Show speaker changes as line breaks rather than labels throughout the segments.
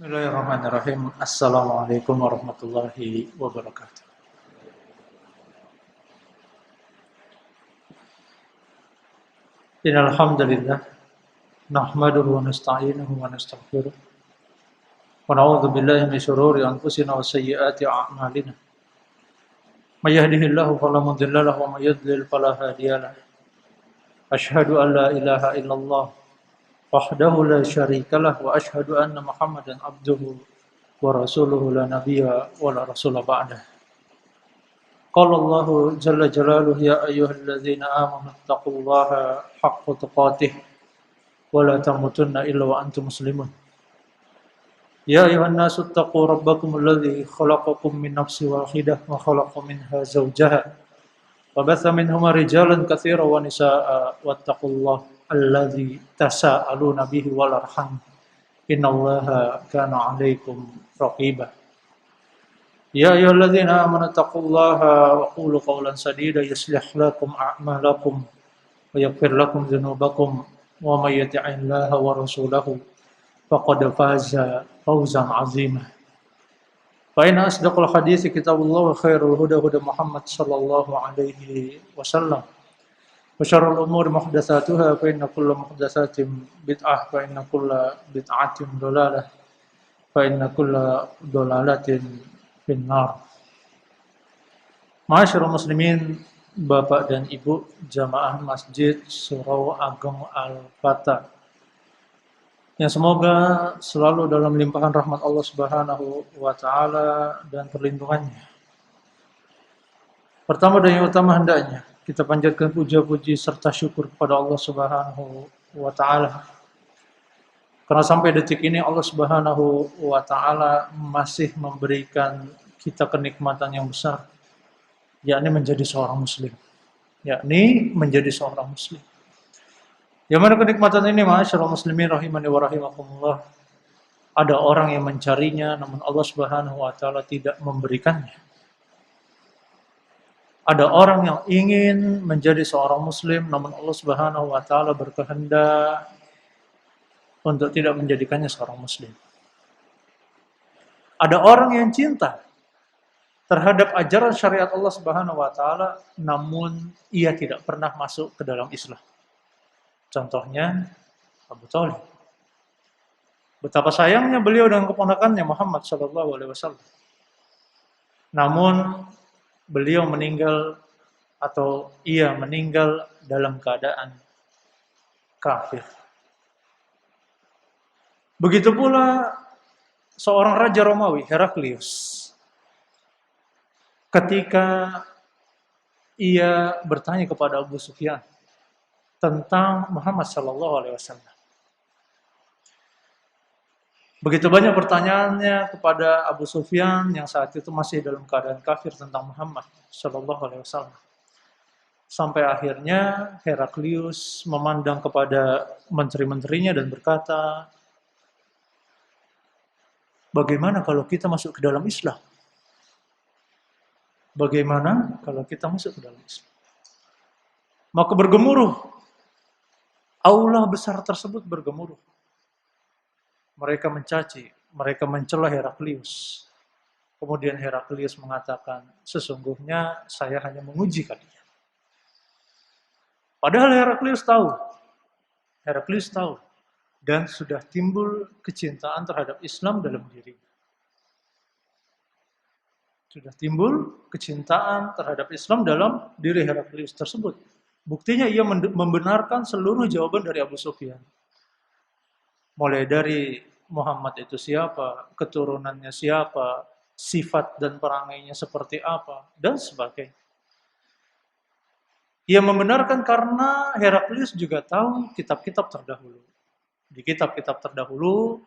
Bismillahirrahmanirrahim. Assalamualaikum warahmatullahi wabarakatuh. Innal hamdalillah nahmaduhu wa nasta'inuhu wa nastaghfiruh wa na'udzu billahi min shururi anfusina wa sayyiati a'malina. May yahdihillahu fala mudilla lahu wa may yudlil fala hadiya lahu. Asyhadu an la ilaha illallah wahdahu la syarika lah wa asyhadu anna Muhammadan abduhu wa rasuluhu la nabiyya wa la rasula ba'dah. Qala Allahu jalla jalaluhu ya ayyuhalladzina amanu taqullaha haqqa tuqatih wa la tamutunna illa wa antum muslimun. Ya ayuhan nasu taqu rabbakum alladzi khalaqakum min nafsin wahidah wa khalaqa minha zawjaha wa batha minhuma rijalan katsiran wa nisaa'a wattaqullaha alladzi tasaaluna bihi wal arham innallaha kana 'alaikum raqiba. Ya ayyuhalladzina amanu taqullaha wa qulu qawlan sadida yuslih lakum a'malakum wa yaghfir lakum dzunubakum wa may yuti'illaha wa rasulahu faqad faza fawzan 'azima. Fa inna asdaqal haditsi kitabullah wa khairul huda huda Muhammad sallallahu alaihi wasallam. Wa syarrul umuri muhdatsatuha fa inna kulla muhdatsatin bid'ah wa inna kulla bid'atin dhalalah fa inna kulla dhalalatin finnar. Ma'asyiral muslimin, Bapak dan Ibu jamaah Masjid Surau Ageng Al-Fatah, yang semoga selalu dalam limpahan rahmat Allah Subhanahu wa taala dan perlindungannya. Pertama dan yang utama hendaknya kita panjatkan puja-puji serta syukur kepada Allah Subhanahu wa taala. Karena sampai detik ini Allah Subhanahu wa taala masih memberikan kita kenikmatan yang besar, yakni menjadi seorang muslim. Yang mana kenikmatan ini, ma'asyiral muslimin rahimani wa rahimakumullah, ada orang yang mencarinya namun Allah Subhanahu wa taala tidak memberikannya. Ada orang yang ingin menjadi seorang muslim namun Allah Subhanahu wa taala berkehendak untuk tidak menjadikannya seorang muslim. Ada orang yang cinta terhadap ajaran syariat Allah Subhanahu wa taala namun ia tidak pernah masuk ke dalam Islam. Contohnya Abu Thalib. Betapa sayangnya beliau dengan keponakannya Muhammad sallallahu alaihi wasallam. Namun beliau meninggal atau ia meninggal dalam keadaan kafir. Begitu pula seorang raja Romawi, Heraklius, ketika ia bertanya kepada Abu Sufyan tentang Muhammad sallallahu alaihi wasallam. Begitu banyak pertanyaannya kepada Abu Sufyan yang saat itu masih dalam keadaan kafir tentang Muhammad sallallahu alaihi wasallam. Sampai akhirnya Heraklius memandang kepada menteri-menterinya dan berkata, bagaimana kalau kita masuk ke dalam Islam? Bagaimana kalau kita masuk ke dalam Islam? Maka bergemuruh. Aula besar tersebut bergemuruh. Mereka mencaci, mereka mencela Heraklius. Kemudian Heraklius mengatakan, sesungguhnya saya hanya menguji kalian. Padahal Heraklius tahu. Dan sudah timbul kecintaan terhadap Islam dalam dirinya. Sudah timbul kecintaan terhadap Islam dalam diri Heraklius tersebut. Buktinya ia membenarkan seluruh jawaban dari Abu Sufyan. Mulai dari Muhammad itu siapa, keturunannya siapa, sifat dan perangainya seperti apa, dan sebagainya. Ia membenarkan karena Heraklius juga tahu kitab-kitab terdahulu. Di kitab-kitab terdahulu,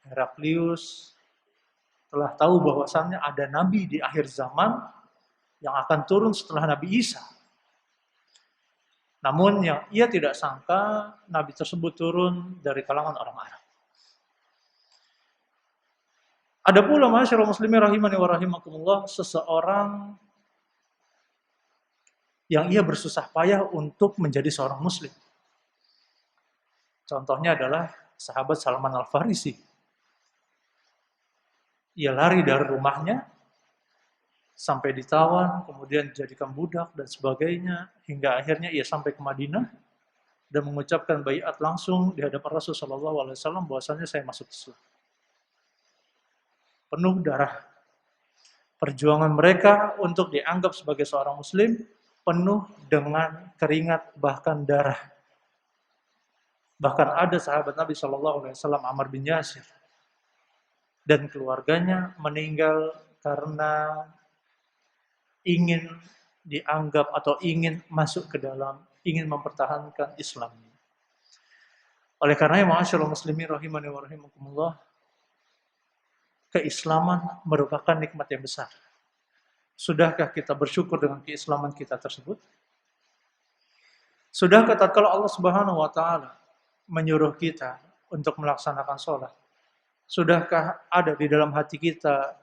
Heraklius telah tahu bahwasannya ada nabi di akhir zaman yang akan turun setelah Nabi Isa. Namun yang ia tidak sangka, nabi tersebut turun dari kalangan orang Arab. Ada pula ma'asyiral muslimin rahimani wa rahimakumullah, seseorang yang ia bersusah payah untuk menjadi seorang muslim. Contohnya adalah sahabat Salman Al-Farisi. Ia lari dari rumahnya sampai ditawan, kemudian dijadikan budak dan sebagainya, hingga akhirnya ia sampai ke Madinah dan mengucapkan baiat langsung di hadapan Rasulullah SAW bahwasanya saya masuk Islam. Penuh darah. Perjuangan mereka untuk dianggap sebagai seorang Muslim penuh dengan keringat bahkan darah. Bahkan ada sahabat Nabi SAW, Ammar bin Yasir, dan keluarganya meninggal karena ingin dianggap atau ingin masuk ke dalam, ingin mempertahankan Islam. Oleh karena ma'asyiral muslimin rahimani wa rahimakumullah, keislaman merupakan nikmat yang besar. Sudahkah kita bersyukur dengan keislaman kita tersebut? Sudahkah tatkala Allah Subhanahu wa taala menyuruh kita untuk melaksanakan sholat, sudahkah ada di dalam hati kita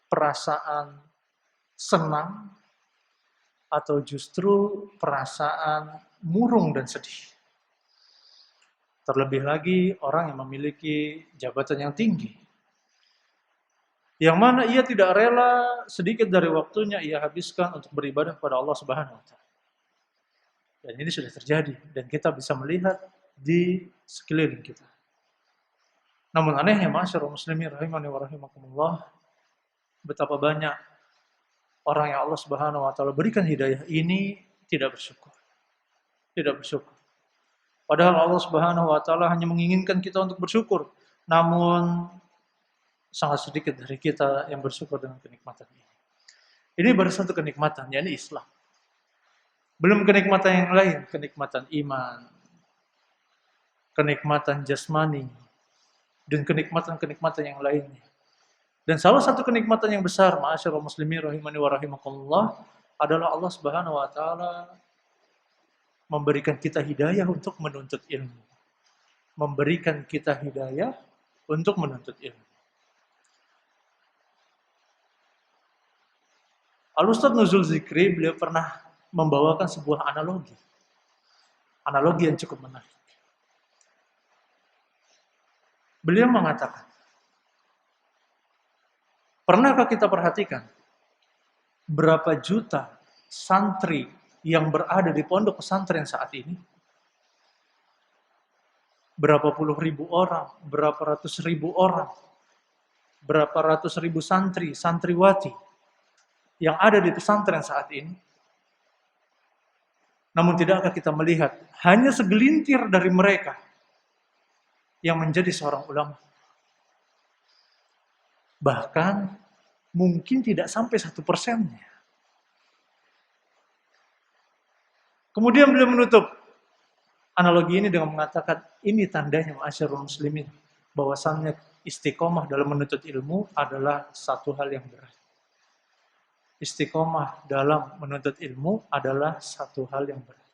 perasaan senang atau justru perasaan murung dan sedih? Terlebih lagi orang yang memiliki jabatan yang tinggi, yang mana ia tidak rela sedikit dari waktunya ia habiskan untuk beribadah kepada Allah Subhanahu wa taala. Dan ini sudah terjadi dan kita bisa melihat di sekeliling kita. Namun anehnya ma'asyiral muslimin rahimani wa rahimakumullah, betapa banyak orang yang Allah Subhanahu wa taala berikan hidayah ini tidak bersyukur. Tidak bersyukur. Padahal Allah Subhanahu wa taala hanya menginginkan kita untuk bersyukur, namun sangat sedikit dari kita yang bersyukur dengan kenikmatan ini. Ini baru satu kenikmatan, yakni Islam. Belum kenikmatan yang lain, kenikmatan iman, kenikmatan jasmani, dan kenikmatan-kenikmatan yang lainnya. Dan salah satu kenikmatan yang besar, ma'asyiral muslimin rahimani wa rahimakumullah, adalah Allah Subhanahu wa taala memberikan kita hidayah untuk menuntut ilmu. Memberikan kita hidayah untuk menuntut ilmu. Al-Ustadz Nuzul Zikri, beliau pernah membawakan sebuah analogi. Analogi yang cukup menarik. Beliau mengatakan, pernahkah kita perhatikan berapa juta santri yang berada di pondok pesantren saat ini? Berapa puluh ribu orang, berapa ratus ribu orang, berapa ratus ribu santri, santriwati yang ada di pesantren saat ini? Namun tidakkah kita melihat hanya segelintir dari mereka yang menjadi seorang ulama? Bahkan mungkin tidak sampai 1%. Kemudian beliau menutup analogi ini dengan mengatakan, ini tandanya ma'asyiral muslimin, bahwasannya istiqomah dalam menuntut ilmu adalah satu hal yang berat. Istiqomah dalam menuntut ilmu adalah satu hal yang berat.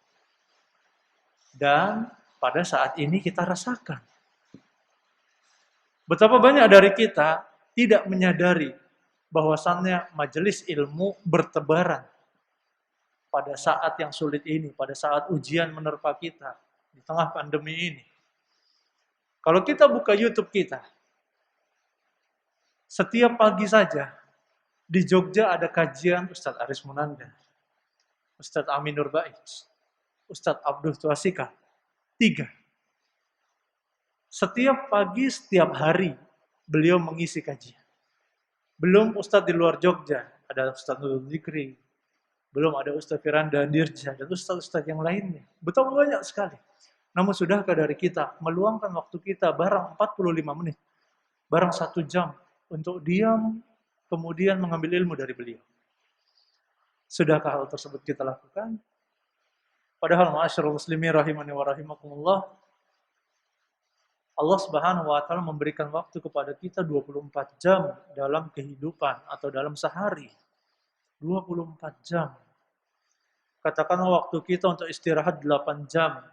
Dan pada saat ini kita rasakan betapa banyak dari kita tidak menyadari bahwasannya majelis ilmu bertebaran pada saat yang sulit ini, pada saat ujian menerpa kita di tengah pandemi ini. Kalau kita buka YouTube kita, setiap pagi saja di Jogja ada kajian Ustadz Aris Munanda, Ustadz Amin Nur Baiz, Ustadz Abdul Tuasika, 3. Setiap pagi, setiap hari, beliau mengisi kajian. Belum Ustadz di luar Jogja, ada Ustadz Nuzul Zikri, belum ada Ustadz Firanda Dirja, dan Ustadz-Ustadz yang lainnya. Betapa banyak sekali. Namun sudahkah dari kita meluangkan waktu kita barang 45 menit, barang 1 jam, untuk diam, kemudian mengambil ilmu dari beliau? Sudahkah hal tersebut kita lakukan? Padahal ma'asyiral muslimin rahimani wa rahimakumullah, Allah Subhanahu wa taala memberikan waktu kepada kita 24 jam dalam kehidupan atau dalam sehari. 24 jam. Katakanlah waktu kita untuk istirahat 8 jam.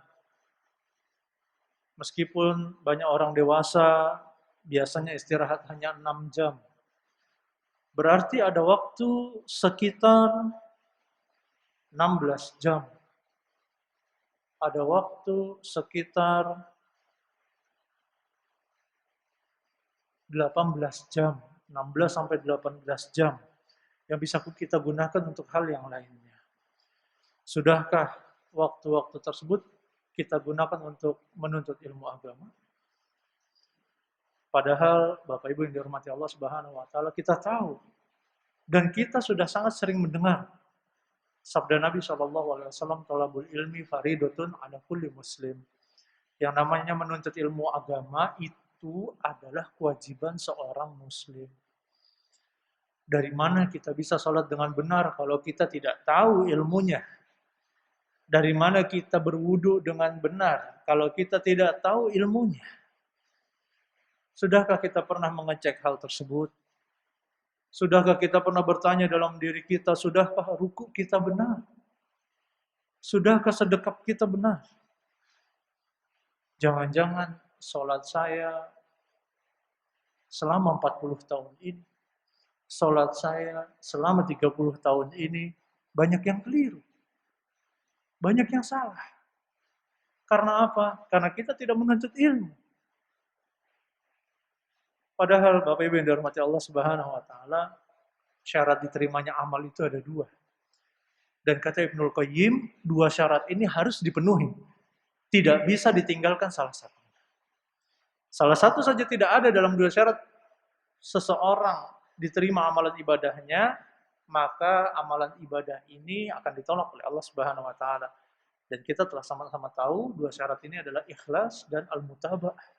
Meskipun banyak orang dewasa biasanya istirahat hanya 6 jam. Berarti ada waktu sekitar 16 jam. Ada waktu sekitar 18 jam, 16 sampai 18 jam yang bisa kita gunakan untuk hal yang lainnya. Sudahkah waktu-waktu tersebut kita gunakan untuk menuntut ilmu agama? Padahal Bapak Ibu yang dihormati Allah Subhanahu wa taala, kita tahu dan kita sudah sangat sering mendengar sabda Nabi SAW, "Thalabul ilmi faridatun 'ala kulli muslim." Yang namanya menuntut ilmu agama itu adalah kewajiban seorang muslim. Dari mana kita bisa sholat dengan benar kalau kita tidak tahu ilmunya? Dari mana kita berwudu dengan benar kalau kita tidak tahu ilmunya? Sudahkah kita pernah mengecek hal tersebut? Sudahkah kita pernah bertanya dalam diri kita, sudahkah ruku kita benar? Sudahkah sedekap kita benar? Jangan-jangan sholat saya selama 40 tahun ini, sholat saya selama 30 tahun ini, banyak yang keliru. Banyak yang salah. Karena apa? Karena kita tidak menuntut ilmu. Padahal Bapak Ibu yang dihormati Allah Subhanahu wa taala, syarat diterimanya amal itu ada dua. Dan kata Ibnul Qayyim, dua syarat ini harus dipenuhi. Tidak bisa ditinggalkan salah satu. Salah satu saja tidak ada dalam dua syarat, seseorang diterima amalan ibadahnya, maka amalan ibadah ini akan ditolak oleh Allah Subhanahu wa taala. Dan kita telah sama-sama tahu dua syarat ini adalah ikhlas dan al-mutaba'ah.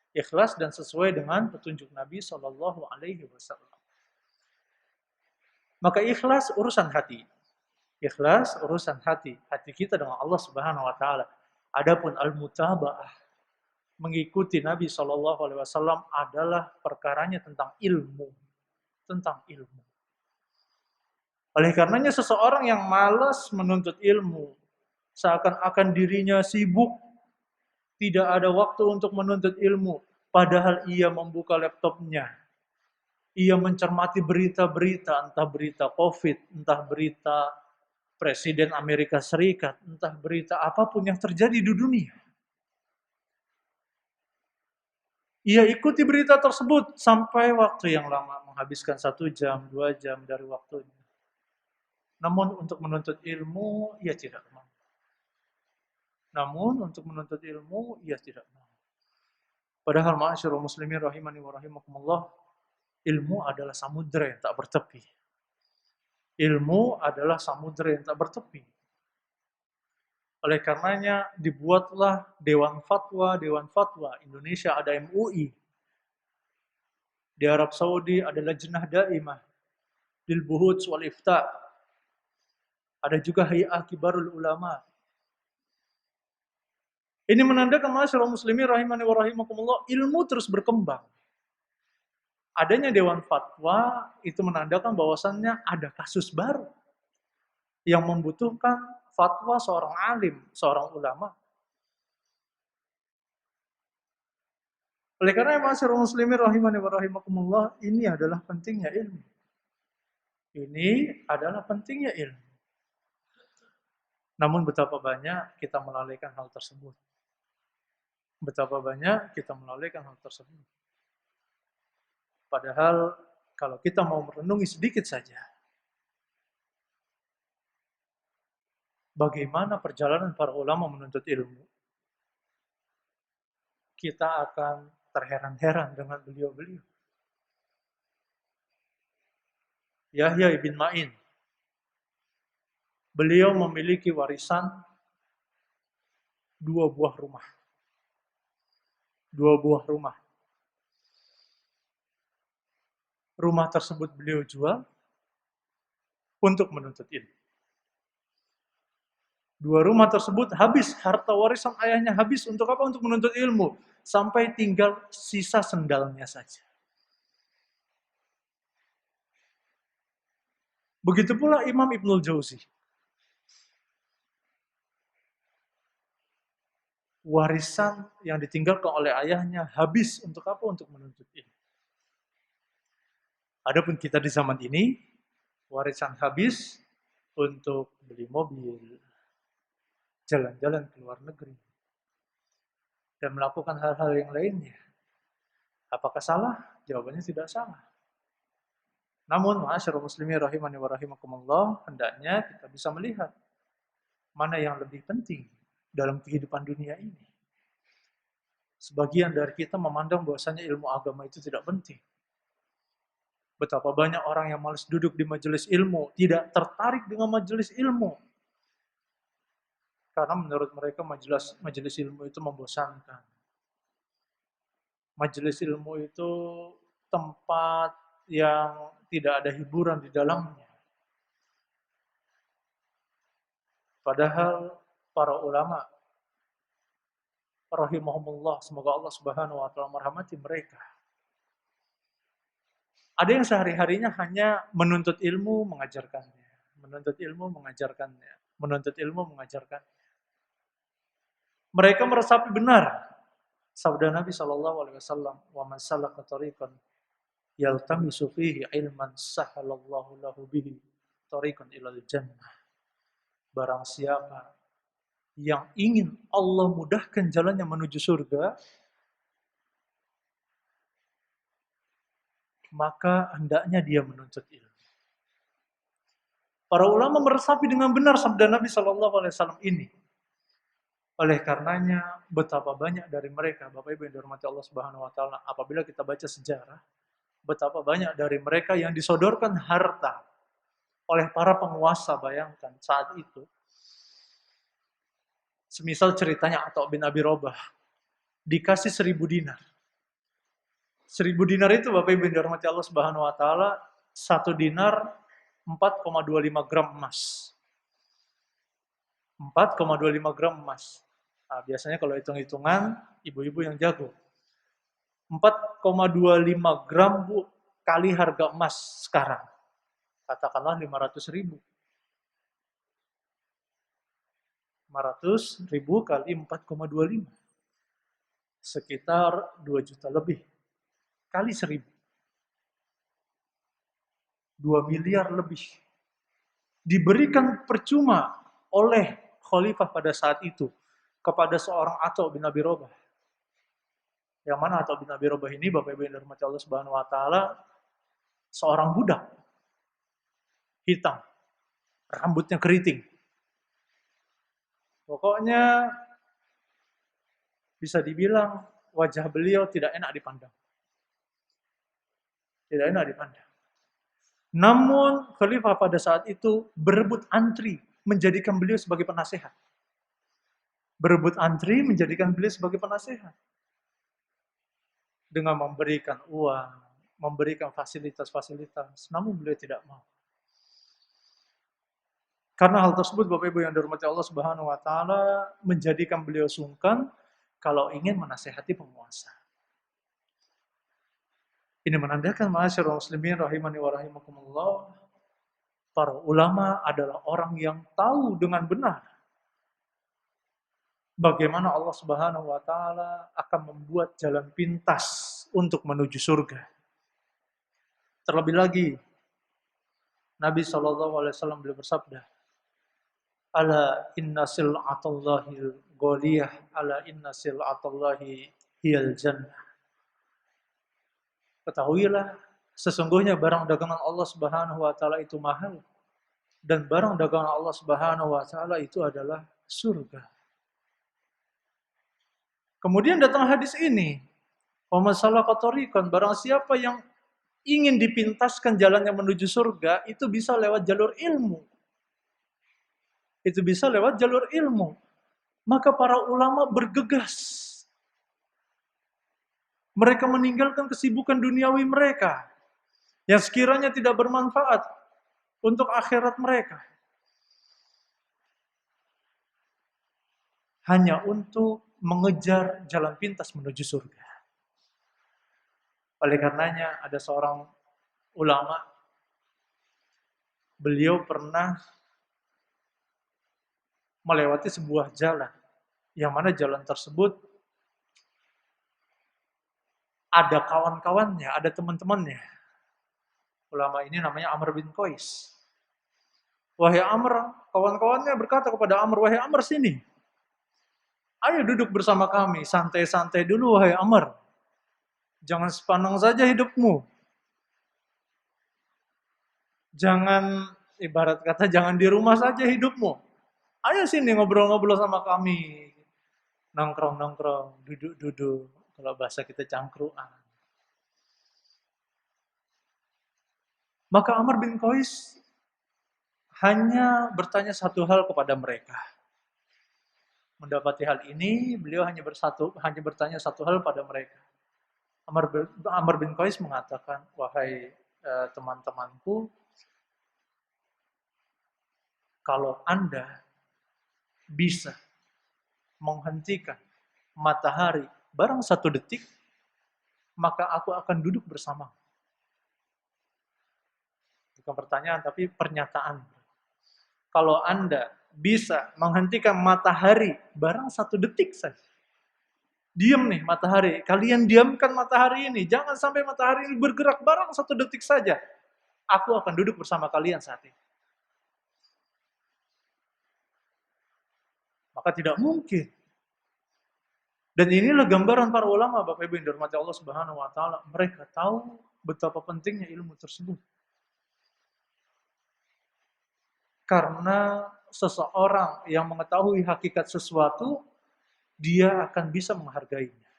Ikhlas dan sesuai dengan petunjuk Nabi Shallallahu alaihi wasallam. Maka ikhlas urusan hati. Ikhlas urusan hati kita dengan Allah Subhanahu wa taala. Adapun al-mutaba'ah, mengikuti Nabi Shallallahu alaihi wasallam adalah perkaranya tentang ilmu, Oleh karenanya seseorang yang malas menuntut ilmu, seakan-akan dirinya sibuk, tidak ada waktu untuk menuntut ilmu, padahal ia membuka laptopnya. Ia mencermati berita-berita, entah berita COVID, entah berita Presiden Amerika Serikat, entah berita apapun yang terjadi di dunia. Ia ikuti berita tersebut sampai waktu yang lama, menghabiskan 1 jam, 2 jam dari waktunya. Namun untuk menuntut ilmu, ia tidak mau. Padahal ma'asyiral muslimin rahimani wa rahimakumullah, ilmu adalah samudera yang tak bertepi. Ilmu adalah samudera yang tak bertepi. Oleh karenanya dibuatlah Dewan Fatwa Indonesia, ada MUI. Di Arab Saudi ada Lajnah Daimah lil Buhuts wal Ifta. Ada juga Hay'ah Kibarul Ulama. Ini menandakan ma'asyiral muslimin rahimani wa rahimakumullah, ilmu terus berkembang. Adanya Dewan Fatwa itu menandakan bahwasannya ada kasus baru yang membutuhkan fatwa seorang alim, seorang ulama. Oleh karena ma'asyiral muslimin rahimani wa rahimakumullah, ini adalah pentingnya ilmu. Namun betapa banyak kita melalaikan hal tersebut. Padahal kalau kita mau merenungi sedikit saja, bagaimana perjalanan para ulama menuntut ilmu, kita akan terheran-heran dengan beliau-beliau. Yahya ibn Ma'in, beliau memiliki warisan 2 buah rumah. Rumah tersebut beliau jual untuk menuntut ilmu. 2 rumah tersebut habis, harta warisan ayahnya habis untuk apa? Untuk menuntut ilmu. Sampai tinggal sisa sendalnya saja. Begitu pula Imam Ibnul Jauzi. Warisan yang ditinggalkan oleh ayahnya habis untuk apa? Untuk menuntut ilmu. Adapun kita di zaman ini, warisan habis untuk beli mobil, jalan-jalan ke luar negeri, dan melakukan hal-hal yang lainnya. Apakah salah? Jawabannya tidak salah. Namun, ma'asyiral muslimin rahimani wa rahimakumullah, hendaknya kita bisa melihat mana yang lebih penting dalam kehidupan dunia ini. Sebagian dari kita memandang bahwasanya ilmu agama itu tidak penting. Betapa banyak orang yang malas duduk di majelis ilmu, tidak tertarik dengan majelis ilmu. Karena menurut mereka majelis ilmu itu membosankan. Majelis ilmu itu tempat yang tidak ada hiburan di dalamnya. Padahal para ulama rahimahumullah, semoga Allah Subhanahu wa taala merahmati mereka. Ada yang sehari-harinya hanya menuntut ilmu, mengajarkannya, menuntut ilmu, mengajarkannya, menuntut ilmu, mengajarkannya. Mereka meresapi benar sabda Nabi sallallahu alaihi wasallam, "Wa man salaka tariqan yaltamisu fihi ilman sahalallahu lahu bihi tariqan ilal jannah." Barang siapa yang ingin Allah mudahkan jalannya menuju surga, maka hendaknya dia menuntut ilmu. Para ulama meresapi dengan benar sabda Nabi sallallahu alaihi wasallam ini. Oleh karenanya, betapa banyak dari mereka, Bapak Ibu yang dihormati Allah Subhanahu wa taala, apabila kita baca sejarah, betapa banyak dari mereka yang disodorkan harta oleh para penguasa, bayangkan saat itu. Semisal ceritanya Atha bin Abi Robah, dikasih 1000 dinar. 1000 dinar itu, Bapak Ibu yang dihormati Allah Subhanahu wa taala, 1 dinar 4,25 gram emas. 4,25 gram emas. Nah, biasanya kalau hitung-hitungan, ibu-ibu yang jago. 4,25 gram kali harga emas sekarang. Katakanlah 500.000. 500.000 kali 4,25. Sekitar 2 juta lebih. Kali 1000. 2 miliar lebih. Diberikan percuma oleh khalifah pada saat itu kepada seorang Atha bin Abi Robah. Yang mana Atha bin Abi Robah ini, Bapak Ibu yang dirahmati Allah Subhanahu wa taala, seorang budak. Hitam. Rambutnya keriting. Pokoknya bisa dibilang wajah beliau tidak enak dipandang. Tidak enak dipandang. Namun khalifah pada saat itu berebut antri menjadikan beliau sebagai penasehat. Berebut antri menjadikan beliau sebagai penasehat. Dengan memberikan uang, memberikan fasilitas-fasilitas. Namun beliau tidak mau. Karena hal tersebut, Bapak Ibu yang dirahmati Allah Subhanahu wa taala, menjadikan beliau sungkan kalau ingin menasehati penguasa. Ini menandakan, ma'asyiral muslimin rahimani wa rahimakumullah, para ulama adalah orang yang tahu dengan benar bagaimana Allah Subhanahu wa taala akan membuat jalan pintas untuk menuju surga. Terlebih lagi, Nabi SAW beliau bersabda, "Ala inna sil'atallahi ghaliyah, ala inna sil'atallahi hiyal jannah." Ketahuilah, sesungguhnya barang dagangan Allah Subhanahu wa taala itu mahal, dan barang dagangan Allah Subhanahu wa taala itu adalah surga. Kemudian datang hadis ini, "Wa man salaka tariqan," barang siapa yang ingin dipintaskan jalannya menuju surga, itu bisa lewat jalur ilmu. Itu bisa lewat jalur ilmu. Maka para ulama bergegas. Mereka meninggalkan kesibukan duniawi mereka yang sekiranya tidak bermanfaat untuk akhirat mereka. Hanya untuk mengejar jalan pintas menuju surga. Oleh karenanya ada seorang ulama, beliau pernah melewati sebuah jalan, yang mana jalan tersebut ada kawan-kawannya, ada teman-temannya. Ulama ini namanya Amr bin Qais. Wahai Amr, kawan-kawannya berkata kepada Amr, "Wahai Amr, sini. Ayo duduk bersama kami, santai-santai dulu wahai Amr. Jangan sepandang saja hidupmu. Jangan, ibarat kata, jangan di rumah saja hidupmu. Ayo sini ngobrol-ngobrol sama kami. Nongkrong-nongkrong, duduk-duduk. Kalau bahasa kita cangkruan. Maka Amr bin Qais hanya bertanya satu hal kepada mereka. Mendapati hal ini, beliau hanya bertanya satu hal pada mereka. Amr bin Qais mengatakan, wahai teman-temanku, kalau Anda bisa menghentikan matahari barang 1 detik, maka aku akan duduk bersama. Bukan pertanyaan, tapi pernyataan. Kalau Anda bisa menghentikan matahari barang 1 detik saja, diam nih matahari, kalian diamkan matahari ini, jangan sampai matahari ini bergerak barang 1 detik saja, aku akan duduk bersama kalian saat ini. Maka tidak mungkin. Dan inilah gambaran para ulama, Bapak Ibu yang dirahmati Allah Subhanahu wa taala. Mereka tahu betapa pentingnya ilmu tersebut. Karena seseorang yang mengetahui hakikat sesuatu, dia akan bisa menghargainya.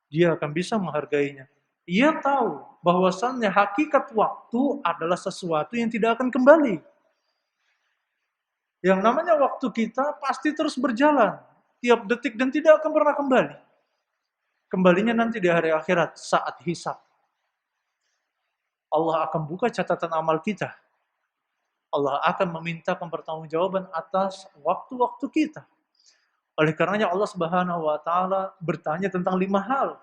Dia akan bisa menghargainya. Ia tahu bahwasannya hakikat waktu adalah sesuatu yang tidak akan kembali. Yang namanya waktu kita pasti terus berjalan. Tiap detik dan tidak akan pernah kembali. Kembalinya nanti di hari akhirat saat hisab. Allah akan buka catatan amal kita. Allah akan memintakan pertanggungjawaban atas waktu-waktu kita. Oleh karenanya Allah Subhanahu wa taala bertanya tentang 5 hal.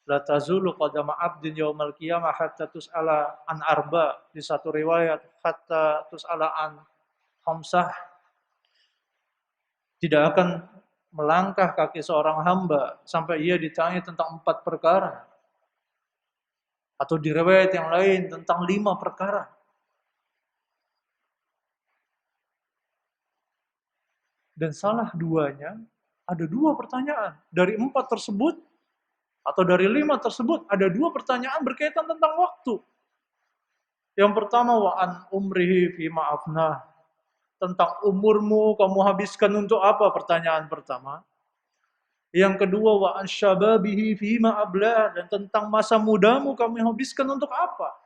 La tazulu qadama 'abdin yaumal qiyamah hatta tus'ala an arba, di satu riwayat hatta tus'ala an khamsah. Tidak akan melangkah kaki seorang hamba sampai ia ditanya tentang 4 perkara. Atau di riwayat yang lain tentang 5 perkara. Dan salah duanya, ada 2 pertanyaan. Dari 4 tersebut, atau dari 5 tersebut, ada 2 pertanyaan berkaitan tentang waktu. Yang pertama, wa'an umrihi fima afnah. Tentang umurmu, kamu habiskan untuk apa? Pertanyaan pertama. Yang kedua, wa'an syababihi fima ablah. Dan tentang masa mudamu, kamu habiskan untuk apa?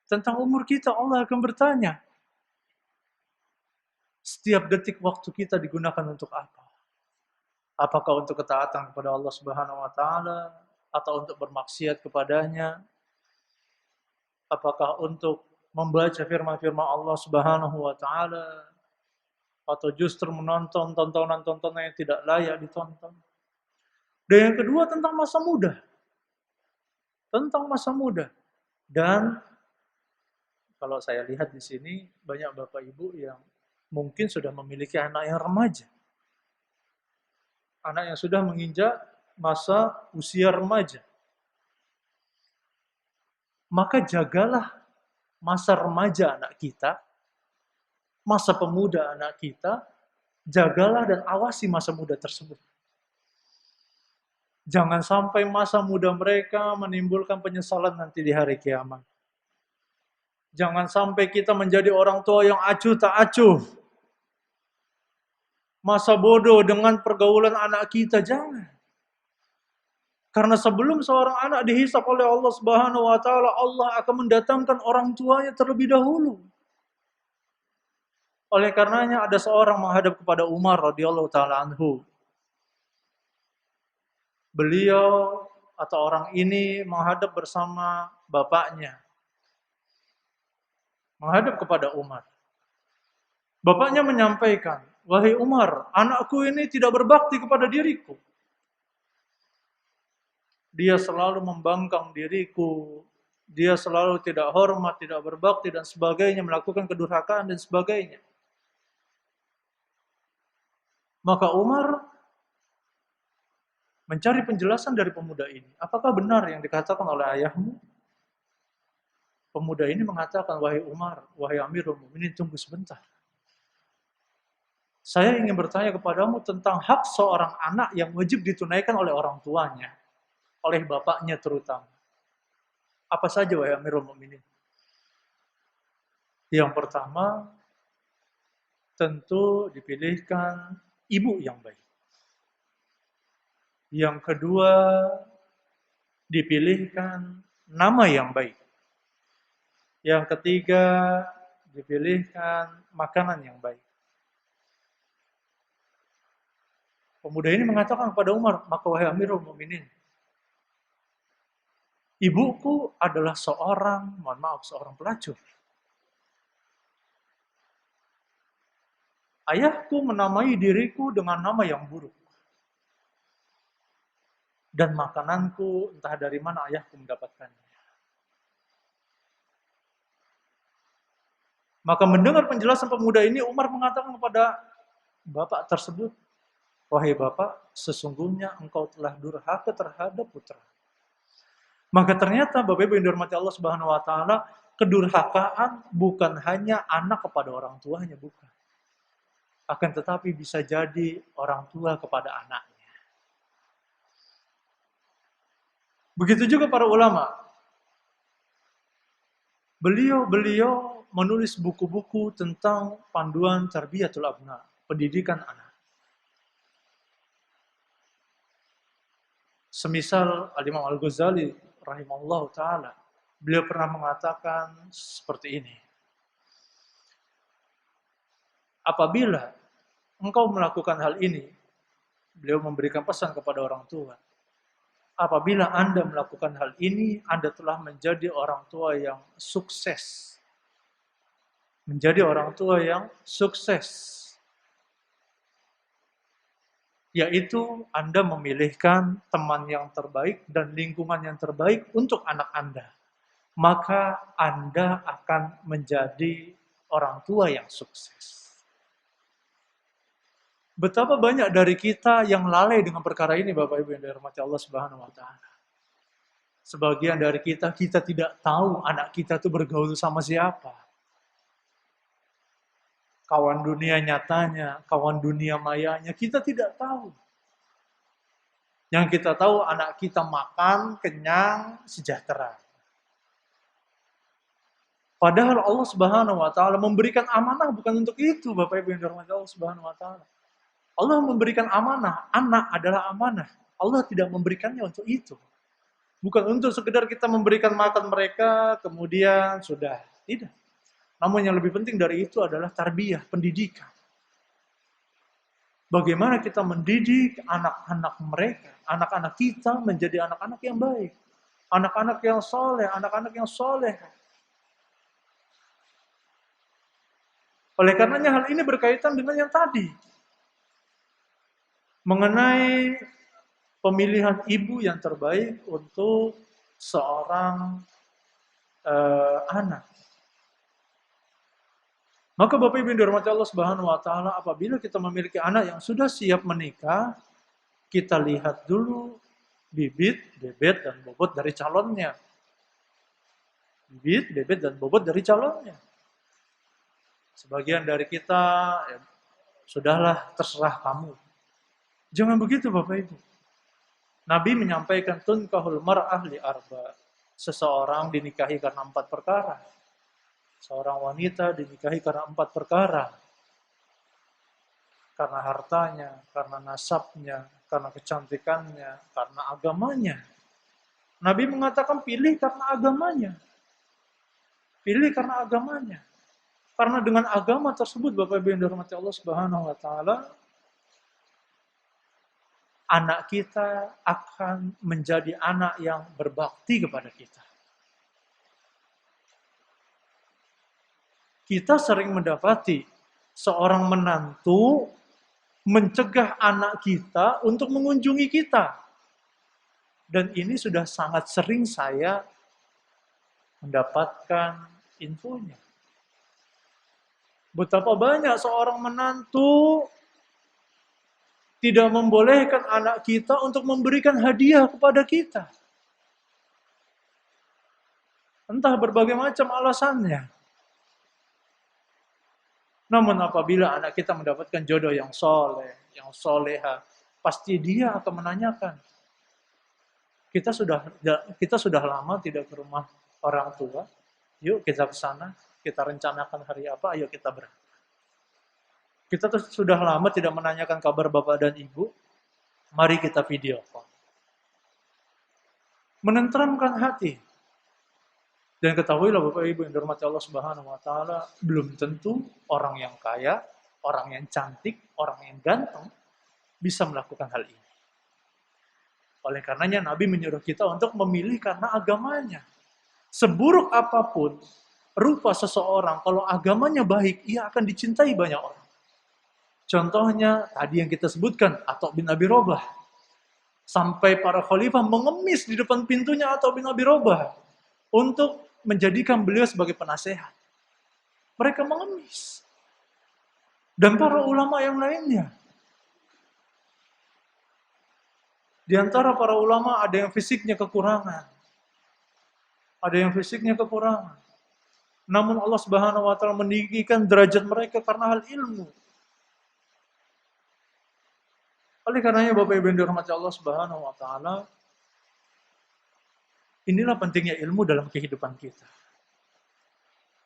Tentang umur kita, Allah akan bertanya. Setiap detik waktu kita digunakan untuk apa? Apakah untuk ketaatan kepada Allah Subhanahu wa taala atau untuk bermaksiat kepadanya? Apakah untuk membaca firman-firman Allah Subhanahu wa taala atau justru menonton tontonan-tontonan yang tidak layak ditonton? Dan yang kedua tentang masa muda. Tentang masa muda. Dan kalau saya lihat di sini banyak Bapak Ibu yang mungkin sudah memiliki anak yang remaja. Anak yang sudah menginjak masa usia remaja. Maka jagalah masa remaja anak kita, masa pemuda anak kita, jagalah dan awasi masa muda tersebut. Jangan sampai masa muda mereka menimbulkan penyesalan nanti di hari kiamat. Jangan sampai kita menjadi orang tua yang acuh tak acuh. Masa bodoh dengan pergaulan anak kita, jangan. Karena sebelum seorang anak dihisap oleh Allah Subhanahu wa taala, Allah akan mendatangkan orang tuanya terlebih dahulu. Oleh karenanya ada seorang menghadap kepada Umar radhiyallahu taala anhu. Beliau atau orang ini menghadap bersama bapaknya. Menghadap kepada Umar. Bapaknya menyampaikan, "Wahai Umar, anakku ini tidak berbakti kepada diriku. Dia selalu membangkang diriku, dia selalu tidak hormat, tidak berbakti dan sebagainya, melakukan kedurhakaan dan sebagainya." Maka Umar mencari penjelasan dari pemuda ini. Apakah benar yang dikatakan oleh ayahmu? Pemuda ini mengatakan, "Wahai Umar, wahai Amirul Mukminin, tunggu sebentar. Saya ingin bertanya kepadamu tentang hak seorang anak yang wajib ditunaikan oleh orang tuanya, oleh bapaknya terutama. Apa saja wahai Amirul Mukminin? Yang pertama, tentu dipilihkan ibu yang baik. Yang kedua, dipilihkan nama yang baik. Yang ketiga, dipilihkan makanan yang baik. Pemuda ini mengatakan kepada Umar, maka wahai Amirul Mukminin, ibuku adalah seorang pelacur. Ayahku menamai diriku dengan nama yang buruk. Dan makananku entah dari mana ayahku mendapatkannya. Maka mendengar penjelasan pemuda ini, Umar mengatakan kepada bapak tersebut, wahai bapak, sesungguhnya engkau telah durhaka terhadap putra. Maka ternyata Bapak Ibu yang dihormati Allah Subhanahu wa taala, kedurhakaan bukan hanya anak kepada orang tuanya, bukan. Akan tetapi bisa jadi orang tua kepada anaknya. Begitu juga para ulama. Beliau menulis buku-buku tentang panduan tarbiyatul abna, pendidikan anak. Semisal Al-Imam Al-Ghazali rahimahullah ta'ala, beliau pernah mengatakan seperti ini. Apabila engkau melakukan hal ini, beliau memberikan pesan kepada orang tua. Apabila Anda melakukan hal ini, Anda telah menjadi orang tua yang sukses. Menjadi orang tua yang sukses. Yaitu Anda memilihkan teman yang terbaik dan lingkungan yang terbaik untuk anak Anda. Maka Anda akan menjadi orang tua yang sukses. Betapa banyak dari kita yang lalai dengan perkara ini, Bapak Ibu yang dirahmati Allah Subhanahu wa taala. Sebagian dari kita tidak tahu anak kita itu bergaul sama siapa. Kawan dunia nyatanya, kawan dunia mayanya, kita tidak tahu. Yang kita tahu anak kita makan, kenyang, sejahtera. Padahal Allah Subhanahu wa taala memberikan amanah bukan untuk itu, Bapak Ibu yang dirahmati Allah Subhanahu wa taala. Allah memberikan amanah, anak adalah amanah. Allah tidak memberikannya untuk itu. Bukan untuk sekedar kita memberikan makan mereka, kemudian sudah. Tidak. Namun yang lebih penting dari itu adalah tarbiyah, pendidikan. Bagaimana kita mendidik anak-anak mereka, anak-anak kita menjadi anak-anak yang baik. Anak-anak yang soleh, anak-anak yang soleh. Oleh karenanya hal ini berkaitan dengan yang tadi. Mengenai pemilihan ibu yang terbaik untuk seorang anak. Maka Bapak Ibu yang dirahmati Allah Subhanahu wa taala, apabila kita memiliki anak yang sudah siap menikah, kita lihat dulu bibit, bebet, dan bobot dari calonnya. Bibit, bebet, dan bobot dari calonnya. Sebagian dari kita, ya, sudahlah terserah kamu. Jangan begitu Bapak Ibu. Nabi menyampaikan tunkahul mar'ah li arba. Seseorang dinikahi karena 4 perkara. Seorang wanita dinikahi karena 4 perkara. Karena hartanya, karena nasabnya, karena kecantikannya, karena agamanya. Nabi mengatakan pilih karena agamanya. Pilih karena agamanya. Karena dengan agama tersebut Bapak Ibu yang dirahmati Allah Subhanahu wa taala, anak kita akan menjadi anak yang berbakti kepada kita. Kita sering mendapati seorang menantu mencegah anak kita untuk mengunjungi kita. Dan ini sudah sangat sering saya mendapatkan infonya. Betapa banyak seorang menantu tidak membolehkan anak kita untuk memberikan hadiah kepada kita. Entah berbagai macam alasannya. Namun apabila anak kita mendapatkan jodoh yang soleh, yang soleha, pasti dia akan menanyakan, kita sudah lama tidak ke rumah orang tua, yuk kita ke sana, kita rencanakan hari apa, ayo kita berangkat. Kita sudah lama tidak menanyakan kabar bapak dan ibu, mari kita video call. Menenteramkan hati. Dan ketahuilah Bapak Ibu yang dirahmati Allah Subhanahu wa taala, belum tentu orang yang kaya, orang yang cantik, orang yang ganteng bisa melakukan hal ini. Oleh karenanya Nabi menyuruh kita untuk memilih karena agamanya. Seburuk apapun rupa seseorang, kalau agamanya baik, ia akan dicintai banyak orang. Contohnya tadi yang kita sebutkan, Atha bin Abi Robah. Sampai para khalifah mengemis di depan pintunya Atha bin Abi Robah untuk menjadikan beliau sebagai penasehat. Mereka mengemis. Dan para ulama yang lainnya. Di antara para ulama ada yang fisiknya kekurangan. Ada yang fisiknya kekurangan. Namun Allah Subhanahu wa taala meninggikan derajat mereka karena hal ilmu. Oleh karenanya Bapak Ibu yang dirahmati Allah Subhanahu wa taala, inilah pentingnya ilmu dalam kehidupan kita.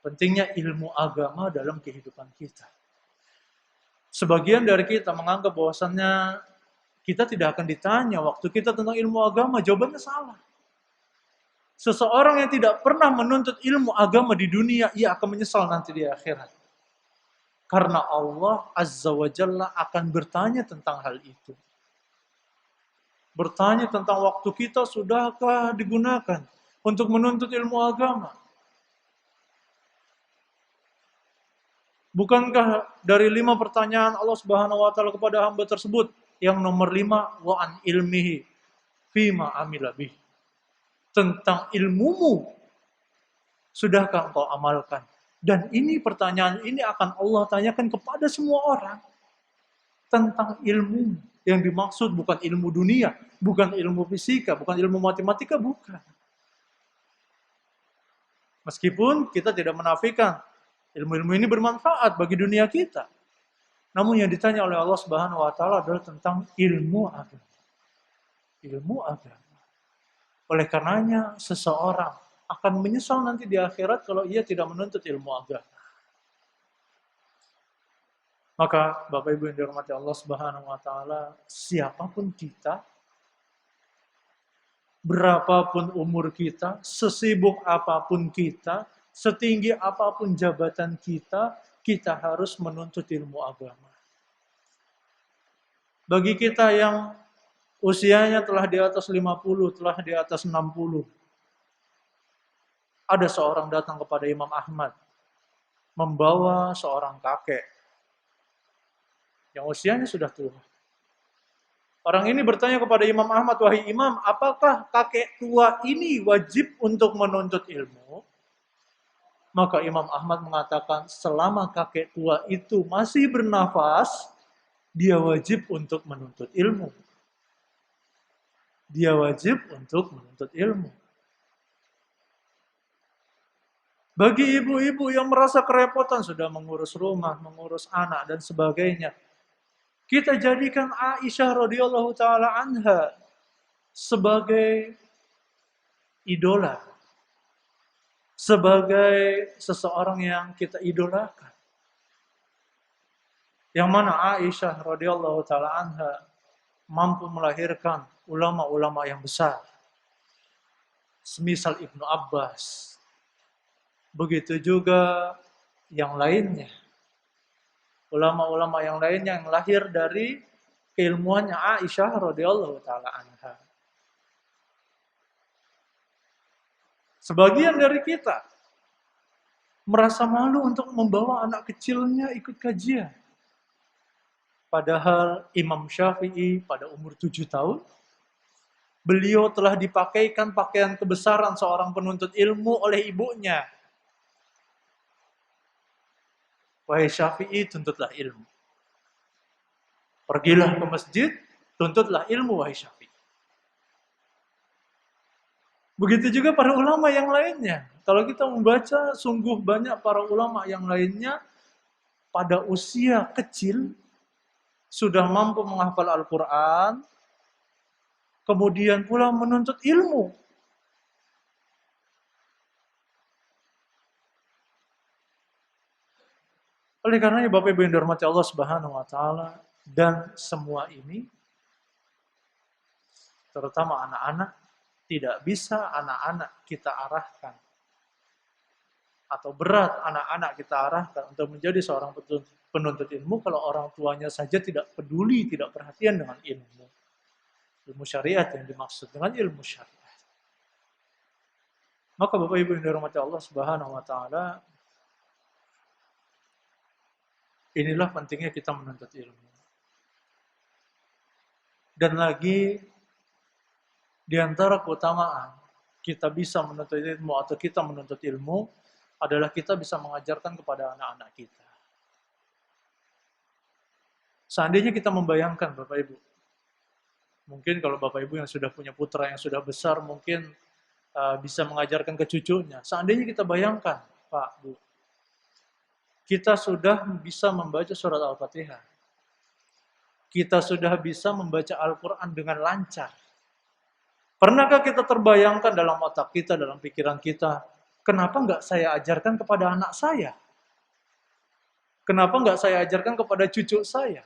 Pentingnya ilmu agama dalam kehidupan kita. Sebagian dari kita menganggap bahwasannya kita tidak akan ditanya waktu kita tentang ilmu agama, jawabannya salah. Seseorang yang tidak pernah menuntut ilmu agama di dunia, ia akan menyesal nanti di akhirat. Karena Allah Azza wa Jalla akan bertanya tentang hal itu. Bertanya tentang waktu kita sudahkah digunakan untuk menuntut ilmu agama. Bukankah dari 5 pertanyaan Allah Subhanahu wa taala kepada hamba tersebut, yang nomor 5, wa an ilmihi fima amila bih. Tentang ilmumu, sudahkah engkau amalkan? Dan ini pertanyaan ini akan Allah tanyakan kepada semua orang. Tentang ilmu yang dimaksud bukan ilmu dunia, bukan ilmu fisika, bukan ilmu matematika, bukan. Meskipun kita tidak menafikan ilmu-ilmu ini bermanfaat bagi dunia kita. Namun yang ditanya oleh Allah Subhanahu wa taala adalah tentang ilmu agama. Ilmu agama. Oleh karenanya seseorang akan menyesal nanti di akhirat kalau ia tidak menuntut ilmu agama. Maka Bapak Ibu yang dirahmati Allah Subhanahu wa taala, siapapun kita, berapapun umur kita, sesibuk apapun kita, setinggi apapun jabatan kita, kita harus menuntut ilmu agama. Bagi kita yang usianya telah di atas 50, telah di atas 60, ada seorang datang kepada Imam Ahmad, membawa seorang kakek, yang usianya sudah tua. Orang ini bertanya kepada Imam Ahmad, wahai Imam, apakah kakek tua ini wajib untuk menuntut ilmu? Maka Imam Ahmad mengatakan, selama kakek tua itu masih bernafas, dia wajib untuk menuntut ilmu. Dia wajib untuk menuntut ilmu. Bagi ibu-ibu yang merasa kerepotan, sudah mengurus rumah, mengurus anak, dan sebagainya, kita jadikan Aisyah radhiyallahu taala anha sebagai idola. Sebagai seseorang yang kita idolakan. Yang mana Aisyah radhiyallahu taala anha mampu melahirkan ulama-ulama yang besar. Semisal Ibnu Abbas. Begitu juga yang lainnya. Ulama-ulama yang lainnya yang lahir dari keilmuannya Aisyah radhiyallahu taala anha. Sebagian dari kita merasa malu untuk membawa anak kecilnya ikut kajian. Padahal Imam Syafi'i pada umur 7 tahun, beliau telah dipakaikan pakaian kebesaran seorang penuntut ilmu oleh ibunya. Wahai Syafi'i, tuntutlah ilmu. Pergilah ke masjid, tuntutlah ilmu, wahai Syafi'i. Begitu juga para ulama yang lainnya. Kalau kita membaca, sungguh banyak para ulama yang lainnya pada usia kecil sudah mampu menghafal Al-Quran, kemudian pula menuntut ilmu. Oleh karenanya Bapak Ibu yang dirahmati Allah Subhanahu wa taala, dan semua ini terutama anak-anak, tidak bisa anak-anak kita arahkan atau berat anak-anak kita arahkan untuk menjadi seorang penuntut ilmu kalau orang tuanya saja tidak peduli, tidak perhatian dengan ilmu. Ilmu syariat yang dimaksud dengan ilmu syariat. Maka Bapak Ibu yang dirahmati Allah Subhanahu wa taala, inilah pentingnya kita menuntut ilmu. Dan lagi di antara keutamaan kita bisa menuntut ilmu atau kita menuntut ilmu adalah kita bisa mengajarkan kepada anak-anak kita. Seandainya kita membayangkan Bapak Ibu, mungkin kalau Bapak Ibu yang sudah punya putra yang sudah besar mungkin bisa mengajarkan ke cucunya. Seandainya kita bayangkan, Pak, Bu, kita sudah bisa membaca surat Al-Fatihah. Kita sudah bisa membaca Al-Quran dengan lancar. Pernahkah kita terbayangkan dalam otak kita, dalam pikiran kita, kenapa nggak saya ajarkan kepada anak saya? Kenapa nggak saya ajarkan kepada cucu saya?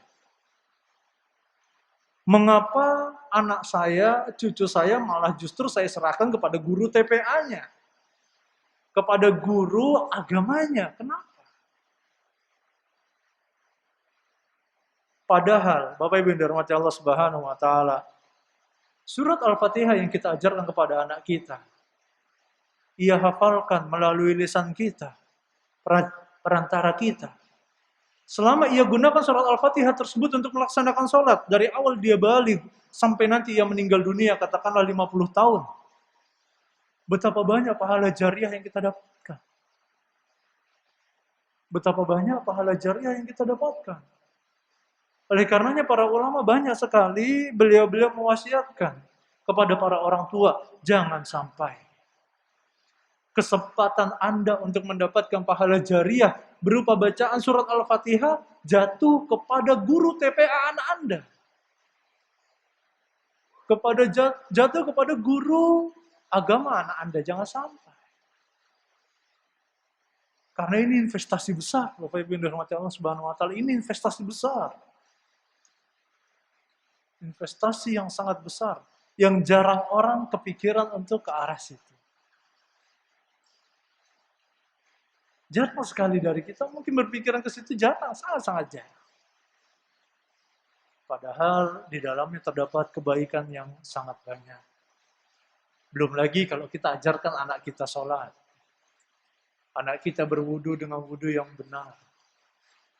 Mengapa anak saya, cucu saya malah justru saya serahkan kepada guru TPA-nya? Kepada guru agamanya. Kenapa? Padahal, Bapak Ibu yang dirahmati Allah Subhanahu wa taala, surat Al-Fatihah yang kita ajarkan kepada anak kita, ia hafalkan melalui lisan kita, perantara kita. Selama ia gunakan surat Al-Fatihah tersebut untuk melaksanakan sholat, dari awal dia balik, sampai nanti ia meninggal dunia, katakanlah 50 tahun. Betapa banyak pahala jariah yang kita dapatkan. Betapa banyak pahala jariah yang kita dapatkan. Oleh karenanya para ulama banyak sekali beliau-beliau mewasiatkan kepada para orang tua, jangan sampai kesempatan Anda untuk mendapatkan pahala jariah berupa bacaan surat Al-Fatihah jatuh kepada guru TPA anak Anda. Jatuh kepada guru agama anak Anda, jangan sampai. Karena ini investasi besar, Bapak Ibu yang dirahmati Allah Subhanahu wa taala, ini investasi besar. Investasi yang sangat besar, yang jarang orang kepikiran untuk ke arah situ. Jarang sekali dari kita mungkin berpikiran ke situ, jarang, sangat-sangat jarang. Padahal di dalamnya terdapat kebaikan yang sangat banyak. Belum lagi kalau kita ajarkan anak kita sholat. Anak kita berwudu dengan wudu yang benar.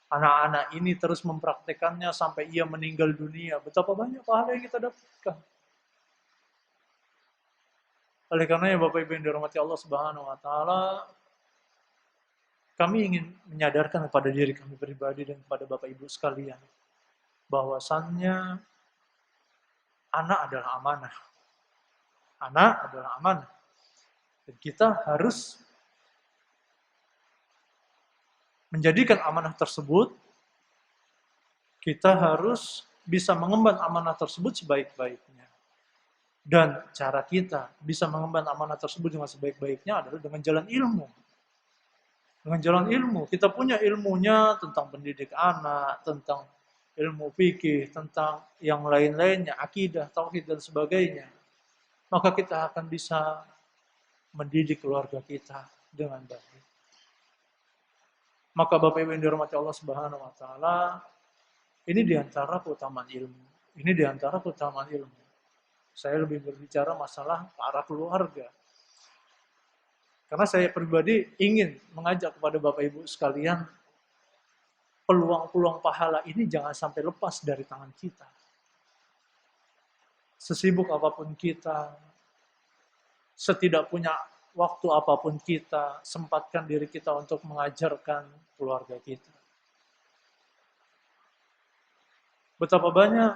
Anak-anak ini terus mempraktekannya sampai ia meninggal dunia. Betapa banyak pahala yang kita dapatkan. Oleh karenanya Bapak Ibu yang dirahmati Allah Subhanahu wa taala, kami ingin menyadarkan kepada diri kami pribadi dan kepada Bapak Ibu sekalian bahwasannya anak adalah amanah. Anak adalah amanah. Dan kita harus menjadikan amanah tersebut, kita harus bisa mengemban amanah tersebut sebaik-baiknya. Dan cara kita bisa mengemban amanah tersebut dengan sebaik-baiknya adalah dengan jalan ilmu. Dengan jalan ilmu, kita punya ilmunya tentang pendidik anak, tentang ilmu fikih, tentang yang lain-lainnya, akidah, tauhid, dan sebagainya. Maka kita akan bisa mendidik keluarga kita dengan baik. Maka Bapak Ibu yang dirahmati Allah Subhanahu wa taala, ini diantara keutamaan ilmu. Ini diantara keutamaan ilmu. Saya lebih berbicara masalah para keluarga. Karena saya pribadi ingin mengajak kepada Bapak Ibu sekalian, peluang-peluang pahala ini jangan sampai lepas dari tangan kita. Sesibuk apapun kita, setidak punya waktu apapun kita, sempatkan diri kita untuk mengajarkan keluarga kita. Betapa banyak,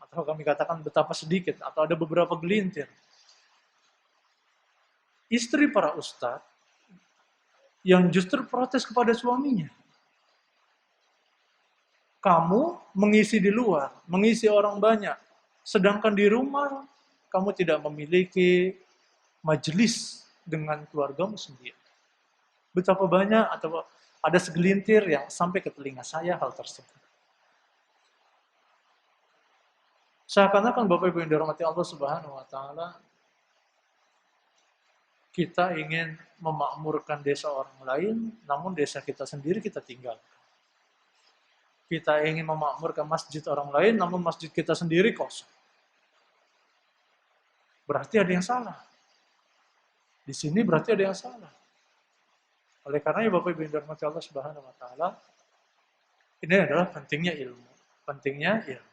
atau kami katakan betapa sedikit, atau ada beberapa gelintir istri para ustadz yang justru protes kepada suaminya. Kamu mengisi di luar, mengisi orang banyak, sedangkan di rumah kamu tidak memiliki majelis dengan keluargamu sendiri. Betapa banyak atau ada segelintir yang sampai ke telinga saya hal tersebut. Seakan-akan Bapak Ibu yang dirahmati Allah Subhanahu wa taala, kita ingin memakmurkan desa orang lain, namun desa kita sendiri kita tinggal. Kita ingin memakmurkan masjid orang lain, namun masjid kita sendiri kosong. Berarti ada yang salah. Di sini berarti ada yang salah. Oleh karenanya Bapak Ibu yang dirahmati Allah Subhanahu wa taala, ini adalah pentingnya ilmu. Pentingnya ilmu.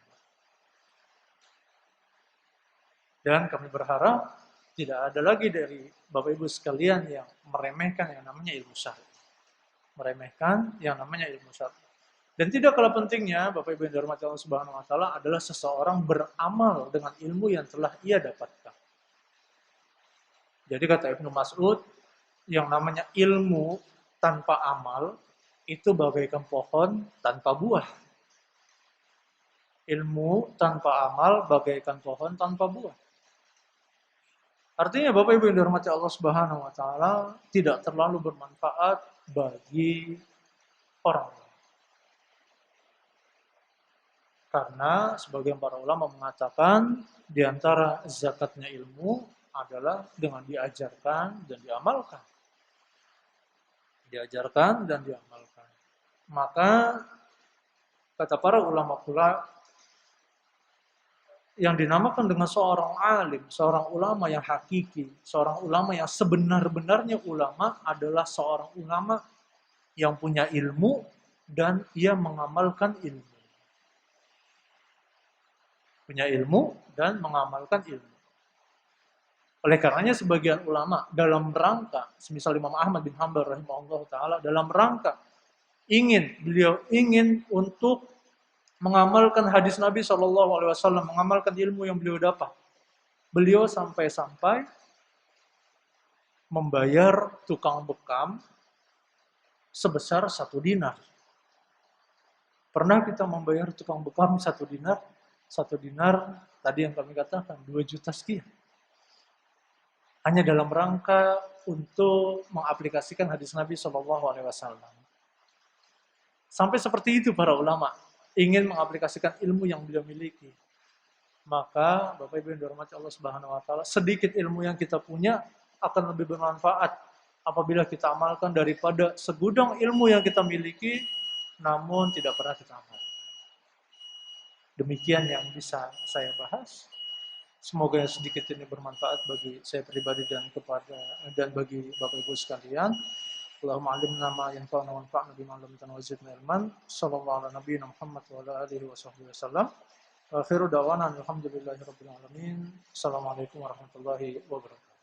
Dan kami berharap tidak ada lagi dari Bapak Ibu sekalian yang meremehkan yang namanya ilmu syar'i. Meremehkan yang namanya ilmu syar'i. Dan tidak kalah pentingnya Bapak Ibu yang dirahmati Allah Subhanahu wa taala adalah seseorang beramal dengan ilmu yang telah ia dapatkan. Jadi kata Ibnu Mas'ud, yang namanya ilmu tanpa amal itu bagaikan pohon tanpa buah. Ilmu tanpa amal bagaikan pohon tanpa buah. Artinya Bapak Ibu yang dirahmati Allah Subhanahu wa taala tidak terlalu bermanfaat bagi orang. Karena sebagian para ulama mengatakan di antara zakatnya ilmu adalah dengan diajarkan dan diamalkan. Diajarkan dan diamalkan. Maka kata para ulama pula, yang dinamakan dengan seorang alim, seorang ulama yang hakiki, seorang ulama yang sebenar-benarnya ulama adalah seorang ulama yang punya ilmu dan ia mengamalkan ilmu. Punya ilmu dan mengamalkan ilmu. Oleh karenanya sebagian ulama dalam rangka, semisal Imam Ahmad bin Hanbal rahimahullah ta'ala, dalam rangka beliau ingin untuk mengamalkan hadis Nabi SAW, mengamalkan ilmu yang beliau dapat. Beliau sampai-sampai membayar tukang bekam sebesar 1 dinar. Pernah kita membayar tukang bekam 1 dinar? 1 dinar tadi yang kami katakan 2 juta sekian. Hanya dalam rangka untuk mengaplikasikan hadis Nabi SAW. Sampai seperti itu para ulama ingin mengaplikasikan ilmu yang beliau miliki. Maka Bapak Ibu yang dirahmati Allah Subhanahu wa taala, sedikit ilmu yang kita punya akan lebih bermanfaat apabila kita amalkan daripada segudang ilmu yang kita miliki namun tidak pernah kita amalkan. Demikian yang bisa saya bahas. Semoga yang sedikit ini bermanfaat bagi saya pribadi dan bagi Bapak Ibu sekalian. Allahumma alimna ma yanfa'una wanfa'na bima 'allamtana wa zidna ilman. Shallallahu ala nabiyyina Muhammad wa ala alihi wa sahbihi wasallam. Wa akhiru da'wana alhamdulillahi rabbil alamin. Assalamualaikum warahmatullahi wabarakatuh.